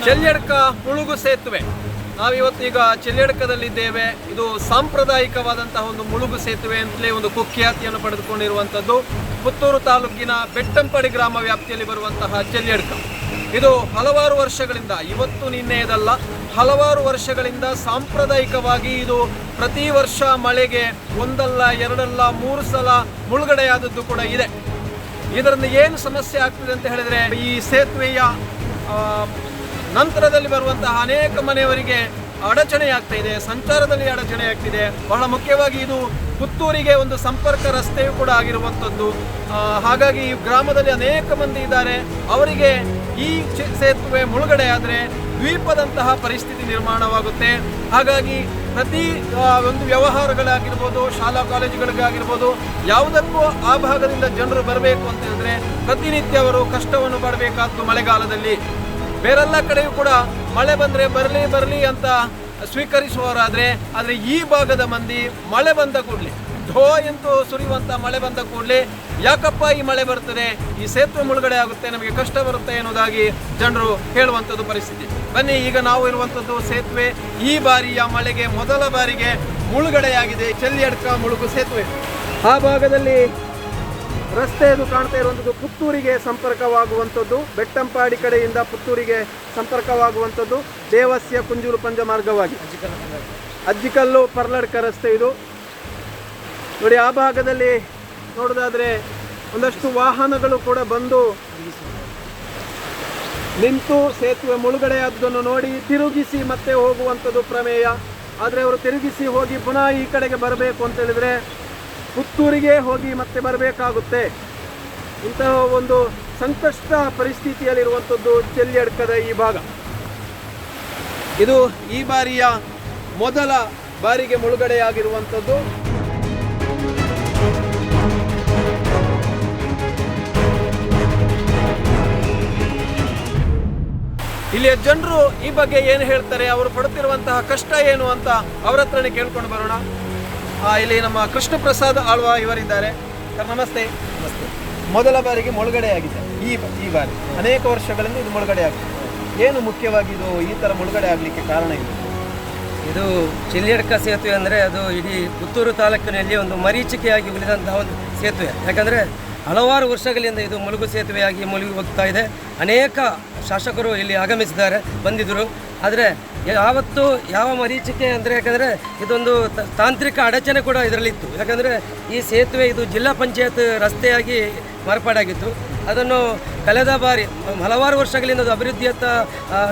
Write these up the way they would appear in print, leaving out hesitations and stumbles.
ಚೆಲ್ಯಡ್ಕ ಮುಳುಗು ಸೇತುವೆ. ನಾವಿವತ್ತು ಈಗ ಚೆಲ್ಯಡ್ಕದಲ್ಲಿದ್ದೇವೆ. ಇದು ಸಾಂಪ್ರದಾಯಿಕವಾದಂತಹ ಒಂದು ಮುಳುಗು ಸೇತುವೆ ಅಂತಲೇ ಒಂದು ಕುಖ್ಯಾತಿಯನ್ನು ಪಡೆದುಕೊಂಡಿರುವಂಥದ್ದು. ಪುತ್ತೂರು ತಾಲೂಕಿನ ಬೆಟ್ಟಂಪಡಿ ಗ್ರಾಮ ವ್ಯಾಪ್ತಿಯಲ್ಲಿ ಬರುವಂತಹ ಚೆಲ್ಯಡ್ಕ. ಇದು ಹಲವಾರು ವರ್ಷಗಳಿಂದ, ಇವತ್ತು ನಿನ್ನೆಯದಲ್ಲ, ಹಲವಾರು ವರ್ಷಗಳಿಂದ ಸಾಂಪ್ರದಾಯಿಕವಾಗಿ ಇದು ಪ್ರತಿ ವರ್ಷ ಮಳೆಗೆ ಒಂದಲ್ಲ ಎರಡಲ್ಲ 3 ಸಲ ಮುಳುಗಡೆಯಾದದ್ದು ಕೂಡ ಇದೆ. ಇದರಿಂದ ಏನು ಸಮಸ್ಯೆ ಆಗ್ತದೆ ಅಂತ ಹೇಳಿದರೆ, ಈ ಸೇತುವೆಯ ನಂತರದಲ್ಲಿ ಬರುವಂತಹ ಅನೇಕ ಮನೆಯವರಿಗೆ ಅಡಚಣೆ ಆಗ್ತಾ ಇದೆ, ಸಂಚಾರದಲ್ಲಿ ಅಡಚಣೆ ಆಗ್ತಿದೆ. ಬಹಳ ಮುಖ್ಯವಾಗಿ ಇದು ಪುತ್ತೂರಿಗೆ ಒಂದು ಸಂಪರ್ಕ ರಸ್ತೆಯೂ ಕೂಡ ಆಗಿರುವಂಥದ್ದು. ಹಾಗಾಗಿ ಈ ಗ್ರಾಮದಲ್ಲಿ ಅನೇಕ ಮಂದಿ ಇದ್ದಾರೆ. ಅವರಿಗೆ ಈ ಸೇತುವೆ ಮುಳುಗಡೆ ಆದರೆ ದ್ವೀಪದಂತಹ ಪರಿಸ್ಥಿತಿ ನಿರ್ಮಾಣವಾಗುತ್ತೆ. ಹಾಗಾಗಿ ಪ್ರತಿ ಒಂದು ವ್ಯವಹಾರಗಳಾಗಿರ್ಬೋದು, ಶಾಲಾ ಕಾಲೇಜುಗಳಿಗಾಗಿರ್ಬೋದು, ಯಾವುದಕ್ಕೂ ಆ ಭಾಗದಿಂದ ಜನರು ಬರಬೇಕು ಅಂತ ಹೇಳಿದ್ರೆ ಪ್ರತಿನಿತ್ಯ ಅವರು ಕಷ್ಟವನ್ನು ಪಡಬೇಕಾದ್ದು ಮಳೆಗಾಲದಲ್ಲಿ. ಬೇರೆಲ್ಲ ಕಡೆಯೂ ಕೂಡ ಮಳೆ ಬಂದರೆ ಬರಲಿ ಅಂತ ಸ್ವೀಕರಿಸುವವರಾದರೆ, ಆದರೆ ಈ ಭಾಗದ ಮಂದಿ ಮಳೆ ಬಂದ ಕೂಡಲೇ, ಢೋ ಎಂದು ಸುರಿಯುವಂಥ ಮಳೆ ಬಂದ ಕೂಡಲೇ ಯಾಕಪ್ಪ ಈ ಮಳೆ ಬರ್ತದೆ, ಈ ಸೇತುವೆ ಮುಳುಗಡೆ ಆಗುತ್ತೆ, ನಮಗೆ ಕಷ್ಟ ಬರುತ್ತೆ ಎನ್ನುವುದಾಗಿ ಜನರು ಹೇಳುವಂಥದ್ದು ಪರಿಸ್ಥಿತಿ. ಬನ್ನಿ, ಈಗ ನಾವು ಇರುವಂಥದ್ದು ಸೇತುವೆ. ಈ ಬಾರಿಯ ಮಳೆಗೆ ಮೊದಲ ಬಾರಿಗೆ ಮುಳುಗಡೆಯಾಗಿದೆ ಚೆಲ್ಯಡ್ಕ ಮುಳುಗು ಸೇತುವೆ. ಆ ಭಾಗದಲ್ಲಿ ರಸ್ತೆ ಇದು ಕಾಣ್ತಾ ಇರುವಂಥದ್ದು ಪುತ್ತೂರಿಗೆ ಸಂಪರ್ಕವಾಗುವಂಥದ್ದು. ಬೆಟ್ಟಂಪಾಡಿ ಕಡೆಯಿಂದ ಪುತ್ತೂರಿಗೆ ಸಂಪರ್ಕವಾಗುವಂಥದ್ದು ದೇವಸ್ಯ ಕುಂಜೂರು ಪಂಜ ಮಾರ್ಗವಾಗಿ ಅಜ್ಜಿಕಲ್ಲು ಪರ್ಲಡ್ಕ ರಸ್ತೆ ಇದು. ನೋಡಿ, ಆ ಭಾಗದಲ್ಲಿ ನೋಡೋದಾದರೆ ಒಂದಷ್ಟು ವಾಹನಗಳು ಕೂಡ ಬಂದು ನಿಂತು ಸೇತುವೆ ಮುಳುಗಡೆಯಾದ್ದನ್ನು ನೋಡಿ ತಿರುಗಿಸಿ ಮತ್ತೆ ಹೋಗುವಂಥದ್ದು ಪ್ರಮೇಯ. ಆದರೆ ಅವರು ತಿರುಗಿಸಿ ಹೋಗಿ ಪುನಃ ಈ ಕಡೆಗೆ ಬರಬೇಕು ಅಂತ ಹೇಳಿದರೆ ಪುತ್ತೂರಿಗೆ ಹೋಗಿ ಮತ್ತೆ ಬರಬೇಕಾಗುತ್ತೆ. ಇಂತಹ ಒಂದು ಸಂಕಷ್ಟ ಪರಿಸ್ಥಿತಿಯಲ್ಲಿರುವಂಥದ್ದು ಚೆಲ್ಯಡ್ಕದ ಈ ಭಾಗ. ಇದು ಈ ಬಾರಿಯ ಮೊದಲ ಬಾರಿಗೆ ಮುಳುಗಡೆಯಾಗಿರುವಂಥದ್ದು. ಇಲ್ಲಿಯ ಜನರು ಈ ಬಗ್ಗೆ ಏನು ಹೇಳ್ತಾರೆ, ಅವರು ಪಡುತ್ತಿರುವಂತಹ ಕಷ್ಟ ಏನು ಅಂತ ಅವರ ಹತ್ರನೇ ಕೇಳ್ಕೊಂಡು ಬರೋಣ. ಇಲ್ಲಿ ನಮ್ಮ ಕೃಷ್ಣ ಪ್ರಸಾದ್ ಆಳ್ವ ಇವರಿದ್ದಾರೆ. ಸರ್ ನಮಸ್ತೆ. ನಮಸ್ತೆ. ಮೊದಲ ಬಾರಿಗೆ ಮುಳುಗಡೆಯಾಗಿದೆ ಈ ಬಾರಿ. ಅನೇಕ ವರ್ಷಗಳಿಂದ ಇದು ಮುಳುಗಡೆ ಆಗಿದೆ. ಏನು ಮುಖ್ಯವಾಗಿ ಇದು ಈ ಥರ ಮುಳುಗಡೆ ಆಗಲಿಕ್ಕೆ ಕಾರಣ ಇದೆ? ಇದು ಚೆಲ್ಯಡ್ಕ ಸೇತುವೆ ಅಂದರೆ ಅದು ಇಡೀ ಪುತ್ತೂರು ತಾಲೂಕಿನಲ್ಲಿ ಒಂದು ಮರೀಚಿಕೆಯಾಗಿ ಉಳಿದಂತಹ ಒಂದು ಸೇತುವೆ. ಯಾಕಂದರೆ ಹಲವಾರು ವರ್ಷಗಳಿಂದ ಇದು ಮುಳುಗು ಸೇತುವೆಯಾಗಿ ಮುಳುಗಿ ಹೋಗ್ತಾ ಇದೆ. ಅನೇಕ ಶಾಸಕರು ಇಲ್ಲಿ ಆಗಮಿಸಿದ್ದಾರೆ, ಬಂದಿದ್ದರು. ಆದರೆ ಯಾವತ್ತು ಯಾವ ಮರೀಚಿಕೆ ಅಂದರೆ, ಯಾಕಂದರೆ ಇದೊಂದು ತಾಂತ್ರಿಕ ಅಡಚಣೆ ಕೂಡ ಇದರಲ್ಲಿತ್ತು. ಯಾಕಂದರೆ ಈ ಸೇತುವೆ ಇದು ಜಿಲ್ಲಾ ಪಂಚಾಯತ್ ರಸ್ತೆಯಾಗಿ ಮಾರ್ಪಾಡಾಗಿತ್ತು. ಅದನ್ನು ಕಳೆದ ಬಾರಿ ಹಲವಾರು ವರ್ಷಗಳಿಂದ ಅದು ಅಭಿವೃದ್ಧಿಯತ್ತ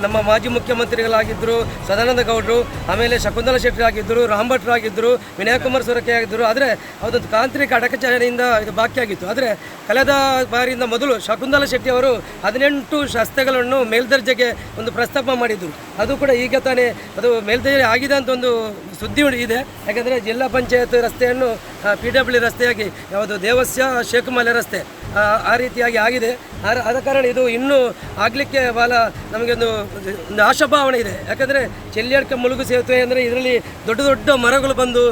ನಮ್ಮ ಮಾಜಿ ಮುಖ್ಯಮಂತ್ರಿಗಳಾಗಿದ್ದರು ಸದಾನಂದ ಗೌಡರು, ಆಮೇಲೆ ಶಕುಂತಲಾ ಶೆಟ್ಟಿ ಆಗಿದ್ದರು, ರಾಮಭಟ್ರಾಗಿದ್ದರು, ವಿನಯಕುಮಾರ್ ಸೊರಕೆ ಆಗಿದ್ದರು. ಆದರೆ ಅದೊಂದು ತಾಂತ್ರಿಕ ಅಡಚಣೆಯಿಂದ ಇದು ಬಾಕಿಯಾಗಿತ್ತು. ಆದರೆ ಕಳೆದ ಬಾರಿಯಿಂದ ಮೊದಲು ಶಕುಂತಲಾ ಶೆಟ್ಟಿ ಅವರು 18 ರಸ್ತೆಗಳನ್ನು ಮೇಲ್ದರ್ಜೆಗೆ ಒಂದು ಪ್ರಸ್ತಾಪ ಮಾಡಿದ್ದರು. ಅದು ಕೂಡ ಈಗ ತಾನೇ ಅದು ಮೇಲ್ದರ್ಜೆ ಆಗಿದೆ ಅಂತ ಒಂದು ಸುದ್ದಿ ಇದೆ. ಯಾಕಂದರೆ ಜಿಲ್ಲಾ ಪಂಚಾಯತ್ ರಸ್ತೆಯನ್ನು PW ರಸ್ತೆಯಾಗಿ ಯಾವುದು ದೇವಸ್ಯ 𝐒𝐻 ರಸ್ತೆ ಆ ರೀತಿಯಾಗಿ ಆಗಿದೆ. ಆದ ಕಾರಣ ಇದು ಇನ್ನೂ ಆಗಲಿಕ್ಕೆ ಭಾಳ ನಮಗೆ ಒಂದು ಆಶಾಭಾವನೆ ಇದೆ. ಯಾಕಂದರೆ ಚೆಲ್ಯಡ್ಕ ಮುಳುಗು ಸೇತುವೆ ಅಂದರೆ ಇದರಲ್ಲಿ ದೊಡ್ಡ ದೊಡ್ಡ ಮರಗಳು ಬಂದು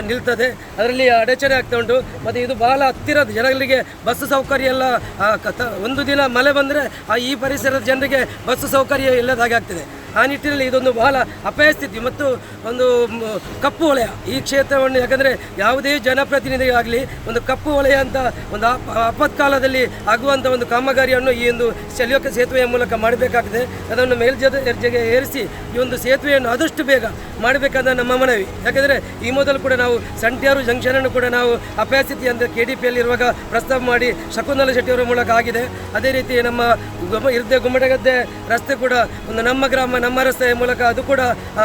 ನಿಲ್ತದೆ, ಅದರಲ್ಲಿ ಅಡಚಣೆ ಆಗ್ತಾ ಉಂಟು. ಮತ್ತು ಇದು ಭಾಳ ಹತ್ತಿರದ ಜನಗಳಿಗೆ ಬಸ್ ಸೌಕರ್ಯ ಎಲ್ಲ ಒಂದು ದಿನ ಮಳೆ ಬಂದರೆ ಈ ಪರಿಸರದ ಜನರಿಗೆ ಬಸ್ ಸೌಕರ್ಯ ಇಲ್ಲದಾಗೆ ಆಗ್ತದೆ. ಆ ನಿಟ್ಟಿನಲ್ಲಿ ಇದೊಂದು ಬಹಳ ಅಪಾಯ ಸ್ಥಿತಿ ಮತ್ತು ಒಂದು ಕಪ್ಪು ವಲಯ ಈ ಕ್ಷೇತ್ರವನ್ನು. ಯಾಕಂದರೆ ಯಾವುದೇ ಜನಪ್ರತಿನಿಧಿಗಾಗಲಿ ಒಂದು ಕಪ್ಪು ವಲಯ ಅಂತ ಒಂದು ಆಪತ್ಕಾಲದಲ್ಲಿ ಆಗುವಂಥ ಒಂದು ಕಾಮಗಾರಿಯನ್ನು ಈ ಒಂದು ಚೆಲ್ಯಡ್ಕ ಸೇತುವೆಯ ಮೂಲಕ ಮಾಡಬೇಕಾಗಿದೆ. ಅದನ್ನು ಮೇಲ್ದರ್ಜೆಗೆ ಏರಿಸಿ ಈ ಒಂದು ಸೇತುವೆಯನ್ನು ಆದಷ್ಟು ಬೇಗ ಮಾಡಬೇಕಾದ ನಮ್ಮ ಮನವಿ. ಯಾಕೆಂದರೆ ಈ ಮೊದಲು ಕೂಡ ನಾವು ಸಂಟ್ಯಾರು ಜಂಕ್ಷನನ್ನು ಕೂಡ ನಾವು ಅಪಾಯ ಸ್ಥಿತಿ ಅಂತ KDPಯಲ್ಲಿರುವಾಗ ಪ್ರಸ್ತಾವ ಮಾಡಿ ಶಕುಂತಲಾ ಶೆಟ್ಟಿಯವರ ಮೂಲಕ ಆಗಿದೆ. ಅದೇ ರೀತಿ ನಮ್ಮ 𝐒𝐻𝐻 ರಸ್ತೆ ಕೂಡ ಒಂದು ನಮ್ಮ ಗ್ರಾಮ ನಮ್ಮ ರಸ್ತೆಯ ಮೂಲಕ ಅದು ಕೂಡ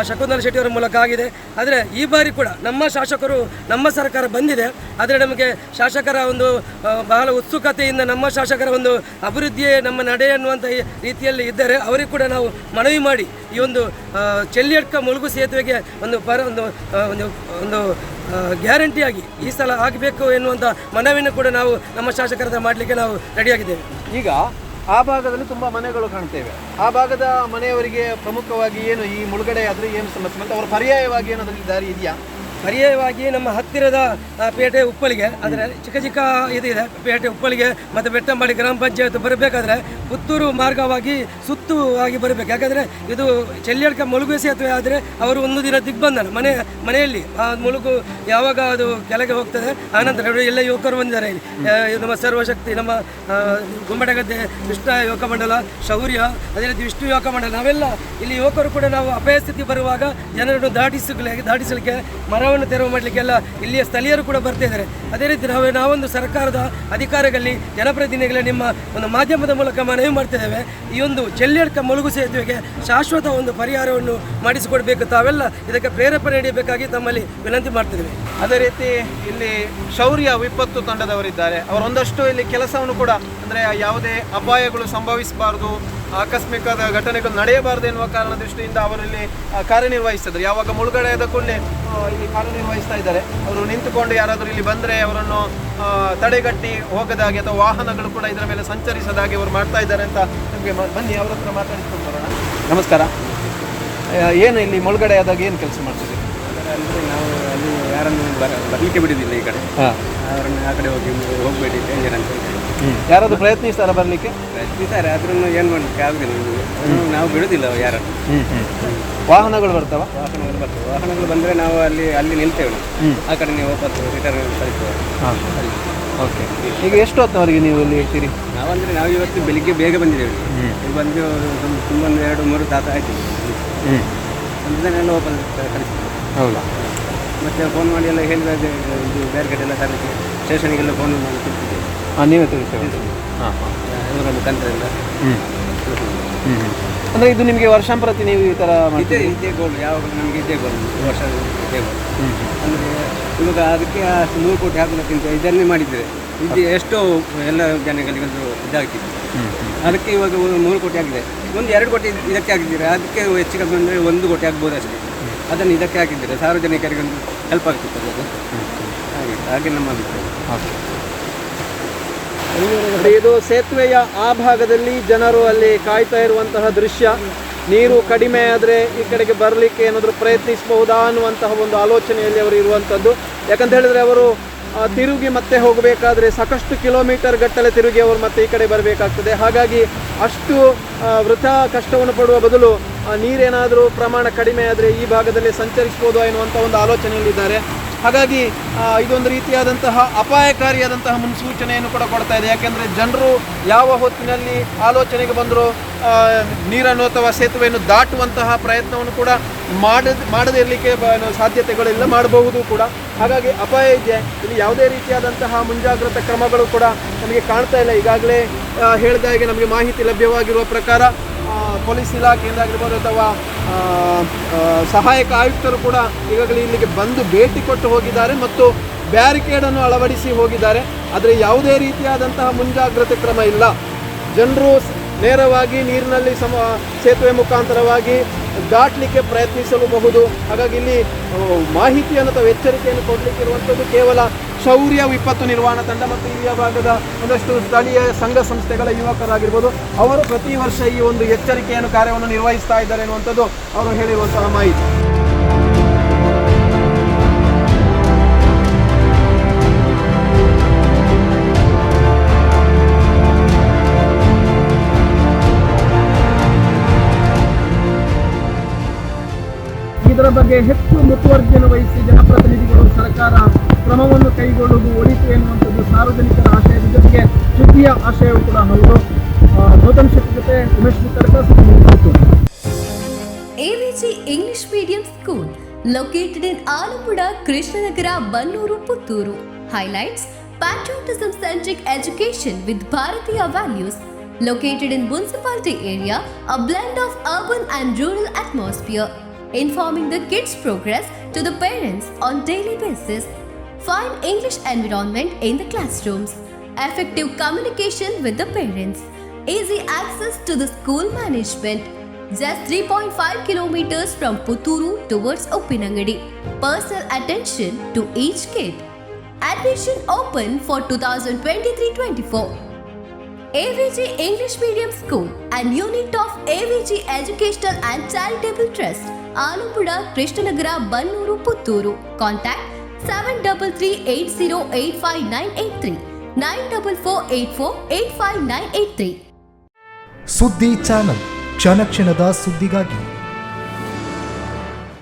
ಶಕುಂತಲಾ ಶೆಟ್ಟಿಯವರ ಮೂಲಕ ಆಗಿದೆ. ಆದರೆ ಈ ಬಾರಿ ಕೂಡ ನಮ್ಮ ಶಾಸಕರು, ನಮ್ಮ ಸರ್ಕಾರ ಬಂದಿದೆ. ಆದರೆ ನಮಗೆ ಶಾಸಕರ ಒಂದು ಬಹಳ ಉತ್ಸುಕತೆಯಿಂದ ನಮ್ಮ ಶಾಸಕರ ಒಂದು ಅಭಿವೃದ್ಧಿಯೇ ನಮ್ಮ ನಡೆ ಅನ್ನುವಂಥ ರೀತಿಯಲ್ಲಿ ಇದ್ದಾರೆ. ಅವರಿಗೆ ಕೂಡ ನಾವು ಮನವಿ ಮಾಡಿ ಈ ಒಂದು ಚೆಲ್ಯಡ್ಕ ಮುಳುಗು ಸೇತುವೆಗೆ ಒಂದು ಒಂದು ಗ್ಯಾರಂಟಿಯಾಗಿ ಈ ಸಲ ಆಗಬೇಕು ಎನ್ನುವಂಥ ಮನವಿಯನ್ನು ಕೂಡ ನಾವು ನಮ್ಮ ಶಾಸಕರ ಮಾಡಲಿಕ್ಕೆ ನಾವು ರೆಡಿಯಾಗಿದ್ದೇವೆ. ಈಗ ಆ ಭಾಗದಲ್ಲಿ ತುಂಬ ಮನೆಗಳು ಕಾಣ್ತೇವೆ. ಆ ಭಾಗದ ಮನೆಯವರಿಗೆ ಪ್ರಮುಖವಾಗಿ ಏನು ಈ ಮುಳುಗಡೆ ಆದರೆ ಏನು ಸಮಸ್ಯೆ ಮತ್ತು ಅವರ ಪರ್ಯಾಯವಾಗಿ ಏನಾದರೂ ದಾರಿ ಇದೆಯಾ? ಪರ್ಯಾಯವಾಗಿ ನಮ್ಮ ಹತ್ತಿರದ ಪೇಟೆ ಉಪ್ಪಳಿಗೆ, ಅಂದರೆ ಚಿಕ್ಕ ಚಿಕ್ಕ ಇದಿದೆ ಪೇಟೆ ಉಪ್ಪಳಿಗೆ ಮತ್ತು ಬೆಟ್ಟಂಬಾಡಿ ಗ್ರಾಮ ಪಂಚಾಯತ್ ಬರಬೇಕಾದ್ರೆ ಪುತ್ತೂರು ಮಾರ್ಗವಾಗಿ ಸುತ್ತುವಾಗಿ ಬರಬೇಕು. ಯಾಕಂದರೆ ಇದು ಚೆಲ್ಯಡ್ಕ ಮುಳುಗು ಸೇತುವೆ ಆದರೆ ಅವರು ಒಂದು ದಿನ ದಿಗ್ಬಂಧನ ಮನೆಯಲ್ಲಿ ಆ ಮುಳುಗು ಯಾವಾಗ ಅದು ಕೆಳಗೆ ಹೋಗ್ತದೆ ಆನಂತರ ಎಲ್ಲ ಯುವಕರು ಬಂದಿದ್ದಾರೆ ಇಲ್ಲಿ. ನಮ್ಮ ಸರ್ವಶಕ್ತಿ, ನಮ್ಮ ಗುಮ್ಮಟಗದ್ದೆ ಕೃಷ್ಣ ಯುವಕ ಮಂಡಲ, ಶೌರ್ಯ, ಅದೇ ರೀತಿ ವಿಷ್ಣು ಯುವಕ ಮಂಡಲ, ನಾವೆಲ್ಲ ಇಲ್ಲಿ ಯುವಕರು ಕೂಡ ನಾವು ಅಪಾಯ ಸ್ಥಿತಿ ಬರುವಾಗ ಜನರನ್ನು ದಾಟಿಸಲಿಕ್ಕೆ ಮರವನ್ನು ತೆರವು ಮಾಡಲಿಕ್ಕೆಲ್ಲ ಇಲ್ಲಿಯ ಸ್ಥಳೀಯರು ಕೂಡ ಬರ್ತಾ ಇದ್ದಾರೆ. ಅದೇ ರೀತಿ ನಾವೊಂದು ಸರ್ಕಾರದ ಅಧಿಕಾರಿಗಳಲ್ಲಿ ಜನಪ್ರತಿನಿಧಿಗಳ ನಿಮ್ಮ ಒಂದು ಮಾಧ್ಯಮದ ಮೂಲಕ ಮನವಿ ಮಾಡ್ತಿದ್ದೇವೆ. ಈ ಒಂದು ಚೆಲ್ಯಡ್ಕ ಮುಳುಗು ಸೇತುವೆಗೆ ಶಾಶ್ವತ ಒಂದು ಪರಿಹಾರವನ್ನು ಮಾಡಿಸಿಕೊಡ್ಬೇಕು. ತಾವೆಲ್ಲ ಇದಕ್ಕೆ ಪ್ರೇರೇಪಣೆ ನೀಡಬೇಕಾಗಿ ತಮ್ಮಲ್ಲಿ ವಿನಂತಿ ಮಾಡ್ತಿದ್ದೇವೆ. ಅದೇ ರೀತಿ ಇಲ್ಲಿ ಶೌರ್ಯ ವಿಪತ್ತು ತಂಡದವರಿದ್ದಾರೆ. ಅವರೊಂದಷ್ಟು ಇಲ್ಲಿ ಕೆಲಸವನ್ನು ಕೂಡ, ಅಂದರೆ ಯಾವುದೇ ಅಪಾಯಗಳು ಸಂಭವಿಸಬಾರ್ದು, ಆಕಸ್ಮಿಕ ಘಟನೆಗಳು ನಡೆಯಬಾರದು ಎನ್ನುವ ಕಾರಣ ದೃಷ್ಟಿಯಿಂದ ಅವರಲ್ಲಿ ಕಾರ್ಯನಿರ್ವಹಿಸ್ತಿದ್ದಾರೆ. ಯಾವಾಗ ಮುಳುಗಡೆ ಆದ ಕೂಡಲೇ ಇಲ್ಲಿ ಕಾರ್ಯನಿರ್ವಹಿಸ್ತಾ ಇದ್ದಾರೆ. ಅವರು ನಿಂತುಕೊಂಡು ಯಾರಾದರೂ ಇಲ್ಲಿ ಬಂದರೆ ಅವರನ್ನು ತಡೆಗಟ್ಟಿ ಹೋಗದಾಗೆ ಅಥವಾ ವಾಹನಗಳು ಕೂಡ ಇದರ ಮೇಲೆ ಸಂಚರಿಸದಾಗೆ ಅವರು ಮಾಡ್ತಾ ಇದ್ದಾರೆ ಅಂತ ನಮಗೆ ಬನ್ನಿ ಅವರ ಹತ್ರ ಮಾತಾಡಿಸ್ಕೊಂಡು ಬರೋಣ. ನಮಸ್ಕಾರ. ಏನು ಇಲ್ಲಿ ಮುಳುಗಡೆ ಆದಾಗ ಏನು ಕೆಲಸ ಮಾಡ್ತೀವಿ? ಅಂದರೆ ನಾವು ಅಲ್ಲಿ ಯಾರನ್ನು ಬರಲಿಕ್ಕೆ ಬಿಡೋದಿಲ್ಲ. ಈ ಕಡೆ ಅವರನ್ನು ಆ ಕಡೆ ಹೋಗಬೇಡಿ ಡೇಂಜರ್ ಅಂತ ಯಾರಾದರೂ ಪ್ರಯತ್ನಿಸ್ತಾರ ಬರಲಿಕ್ಕೆ? ಪ್ರಯತ್ನಿಸ್ತಾರೆ, ಆದ್ರೂ ಏನು ಮಾಡಲಿಕ್ಕೆ ಆಗುದಿಲ್ಲ. ನಾವು ಬಿಡೋದಿಲ್ಲ ಯಾರನ್ನು. ವಾಹನಗಳು ಬರ್ತಾವ? ವಾಹನಗಳು ಬರ್ತವೆ. ವಾಹನಗಳು ಬಂದರೆ ನಾವು ಅಲ್ಲಿ ನಿಲ್ತೇವೆ. ಆ ಕಡೆ ನೀವು ವಾಪಸ್ ರಿಟರ್ನ್ ಕಳಿಸ್ತೇವೆ. ಓಕೆ. ಈಗ ಎಷ್ಟು ಹೊತ್ತವರೆಗೆ ನೀವು ಇಲ್ಲಿ ಇರ್ತೀರಿ? ನಾವು ಇವತ್ತು ಬೆಳಿಗ್ಗೆ ಬೇಗ ಬಂದಿದ್ದೇವೆ. ಇಲ್ಲಿ ಬಂದು ತುಂಬ 2-3 ತಾಸು ಆಯಿತು. ಸಂಜೆನೆಲ್ಲ ವಾಪಸ್ ಕಳಿಸ್ತೇವೆ. ಹೌದಾ? ಮತ್ತು ಫೋನ್ ಮಾಡಿ ಎಲ್ಲ ಹೇಳಿದ್ರೆ ಇದು ಬೇರೆ ಕಡೆ ಎಲ್ಲ ತರಲಿಕ್ಕೆ ಸ್ಟೇಷನಿಗೆಲ್ಲ ಫೋನ್ ಮಾಡಿ ಕೊಡ್ತಿದ್ದೇವೆ. ನೀವೇ ತಿಳಿಸ್ತೇವೆ? ಇವರ ಮುಖಾಂತರ. ಅಂದರೆ ಇದು ನಿಮಗೆ ವರ್ಷಾಂಪ್ರತಿ ನೀವು ಈ ಥರ ಇದೇ ಗೋಲು, ಯಾವಾಗ ನಮಗೆ ಇದೇ ಗೋಲು, ವರ್ಷ ಇದೇ ಗೋಲು. ಅಂದರೆ ಇವಾಗ ಅದಕ್ಕೆ 100 ಕೋಟಿ ಹಾಕೋದಕ್ಕಿಂತ ಇದನ್ನೇ ಮಾಡಿದರೆ ಇದು ಎಷ್ಟೋ ಎಲ್ಲ ಜನಗಳಿಗೊಂದು ಇದಾಗ್ತಿತ್ತು. ಅದಕ್ಕೆ ಇವಾಗ 3 ಕೋಟಿ ಆಗಿದೆ. 1-2 ಕೋಟಿ ಇದಕ್ಕೆ ಹಾಕಿದ್ದೀರಾ, ಅದಕ್ಕೆ ಹೆಚ್ಚಿಗೆ ಬಂದರೆ 1 ಕೋಟಿ ಆಗ್ಬೋದು ಅಷ್ಟೇ. ಅದನ್ನು ಇದಕ್ಕೆ ಹಾಕಿದ್ದೀರಾ, ಸಾರ್ವಜನಿಕರಿಗೊಂದು ಹೆಲ್ಪ್ ಆಗ್ತಿತ್ತು ಅದು. ಹಾಗೆ ನಮ್ಮ ಅಭಿಪ್ರಾಯ. ಇದು ಸೇತುವೆಯ ಆ ಭಾಗದಲ್ಲಿ ಜನರು ಅಲ್ಲಿ ಕಾಯ್ತಾ ಇರುವಂತಹ ದೃಶ್ಯ. ನೀರು ಕಡಿಮೆ ಆದರೆ ಈ ಕಡೆಗೆ ಬರಲಿಕ್ಕೆ ಏನಾದರೂ ಪ್ರಯತ್ನಿಸಬಹುದಾ ಅನ್ನುವಂತಹ ಒಂದು ಆಲೋಚನೆಯಲ್ಲಿ ಅವರು ಇರುವಂಥದ್ದು. ಯಾಕಂತ ಹೇಳಿದ್ರೆ ಅವರು ತಿರುಗಿ ಮತ್ತೆ ಹೋಗಬೇಕಾದ್ರೆ ಸಾಕಷ್ಟು ಕಿಲೋಮೀಟರ್ ಗಟ್ಟಲೆ ತಿರುಗಿ ಅವರು ಮತ್ತೆ ಈ ಕಡೆ ಬರಬೇಕಾಗ್ತದೆ. ಹಾಗಾಗಿ ಅಷ್ಟು ವೃಥಾ ಕಷ್ಟವನ್ನು ಪಡುವ ಬದಲು ನೀರೇನಾದರೂ ಪ್ರಮಾಣ ಕಡಿಮೆ ಆದರೆ ಈ ಭಾಗದಲ್ಲಿ ಸಂಚರಿಸ್ಬೋದು ಎನ್ನುವಂಥ ಒಂದು ಆಲೋಚನೆಯಲ್ಲಿದ್ದಾರೆ. ಹಾಗಾಗಿ ಇದೊಂದು ರೀತಿಯಾದಂತಹ ಅಪಾಯಕಾರಿಯಾದಂತಹ ಮುನ್ಸೂಚನೆಯನ್ನು ಕೂಡ ಕೊಡ್ತಾ ಇದೆ. ಯಾಕೆಂದರೆ ಜನರು ಯಾವ ಹೊತ್ತಿನಲ್ಲಿ ಆಲೋಚನೆಗೆ ಬಂದರೂ ನೀರನ್ನು ಅಥವಾ ಸೇತುವೆಯನ್ನು ದಾಟುವಂತಹ ಪ್ರಯತ್ನವನ್ನು ಕೂಡ ಮಾಡದೇ ಇರಲಿಕ್ಕೆ ಸಾಧ್ಯತೆಗಳೆಲ್ಲ ಮಾಡಬಹುದು ಕೂಡ. ಹಾಗಾಗಿ ಅಪಾಯ ಇದೆ. ಇಲ್ಲಿ ಯಾವುದೇ ರೀತಿಯಾದಂತಹ ಮುಂಜಾಗ್ರತಾ ಕ್ರಮಗಳು ಕೂಡ ನಮಗೆ ಕಾಣ್ತಾ ಇಲ್ಲ. ಈಗಾಗಲೇ ಹೇಳಿದ ಹಾಗೆ ನಮಗೆ ಮಾಹಿತಿ ಲಭ್ಯವಾಗಿರುವ ಪ್ರಕಾರ ಪೊಲೀಸ್ ಇಲಾಖೆಯಿಂದ ಆಗಿರ್ಬೋದು ಅಥವಾ ಸಹಾಯಕ ಆಯುಕ್ತರು ಕೂಡ ಈಗಾಗಲೇ ಇಲ್ಲಿಗೆ ಬಂದು ಭೇಟಿ ಕೊಟ್ಟು ಹೋಗಿದ್ದಾರೆ ಮತ್ತು ಬ್ಯಾರಿಕೇಡನ್ನು ಅಳವಡಿಸಿ ಹೋಗಿದ್ದಾರೆ. ಆದರೆ ಯಾವುದೇ ರೀತಿಯಾದಂತಹ ಮುಂಜಾಗ್ರತೆ ಕ್ರಮ ಇಲ್ಲ. ಜನರು ನೇರವಾಗಿ ನೀರಿನಲ್ಲಿ ಸೇತುವೆ ಮುಖಾಂತರವಾಗಿ ದಾಟಲಿಕ್ಕೆ ಪ್ರಯತ್ನಿಸಲೂಬಹುದು. ಹಾಗಾಗಿ ಇಲ್ಲಿ ಮಾಹಿತಿಯನ್ನು ಅಥವಾ ಎಚ್ಚರಿಕೆಯನ್ನು ಕೊಡಲಿಕ್ಕೆ ಇರುವಂಥದ್ದು ಕೇವಲ ಶೌರ್ಯ ವಿಪತ್ತು ನಿರ್ವಹಣಾ ತಂಡ ಮತ್ತು ಇಲ್ಲಿಯ ಭಾಗದ ಒಂದಷ್ಟು ಸ್ಥಳೀಯ ಸಂಘ ಸಂಸ್ಥೆಗಳ ಯುವಕರಾಗಿರ್ಬೋದು. ಅವರು ಪ್ರತಿ ವರ್ಷ ಈ ಒಂದು ಎಚ್ಚರಿಕೆಯನ್ನು ಕಾರ್ಯವನ್ನು ನಿರ್ವಹಿಸ್ತಾ ಇದ್ದಾರೆ ಎನ್ನುವಂಥದ್ದು ಅವರು ಹೇಳಿರುವಂತಹ ಮಾಹಿತಿ. ಇದರ ಬಗ್ಗೆ ಹೆಚ್ಚು ಮುತುವರ್ಜಿಯನ್ನು ವಹಿಸಿ ಜನಪ್ರತಿನಿಧಿಗಳು ಸರ್ಕಾರ ಕ್ರಮವನ್ನು ಕೈಗೊಳ್ಳುವುದು ಒಳಿತು ಎನ್ನುವಂಥದ್ದು ಸಾರ್ವಜನಿಕರ ಆಶಯದ ಜೊತೆಗೆ ಸುದ್ದಿಯ ಆಶಯವೂ ಕೂಡ ಹೌದು. ನೂತನ ಶಕ್ತಿ ಜೊತೆ Umesh Puttur. AVG English Medium School located in Alapuda, Krishnanagara, Mudnooru, Puttur. Highlights: patriotism-centric education with Bharatiya values. Located in municipality area, a blend of urban and rural atmosphere. Informing the kids' progress to the parents on daily basis. Fine English environment in the classrooms. Effective communication with the parents. Easy access to the school management. Just 3.5 kilometers from Puttur towards Uppinangady. Personal attention to each kid. Admission open for 2023-24. AVG English Medium School and unit of AVG Educational and Charitable Trust Alambuda, Krishnanagar, Bannur, Puttur. Contact 7338085983 9448485983. ಸುದ್ದಿ channel, ಕ್ಷಣ ಕ್ಷಣದ ಸುದ್ದಿಗಾಗಿ.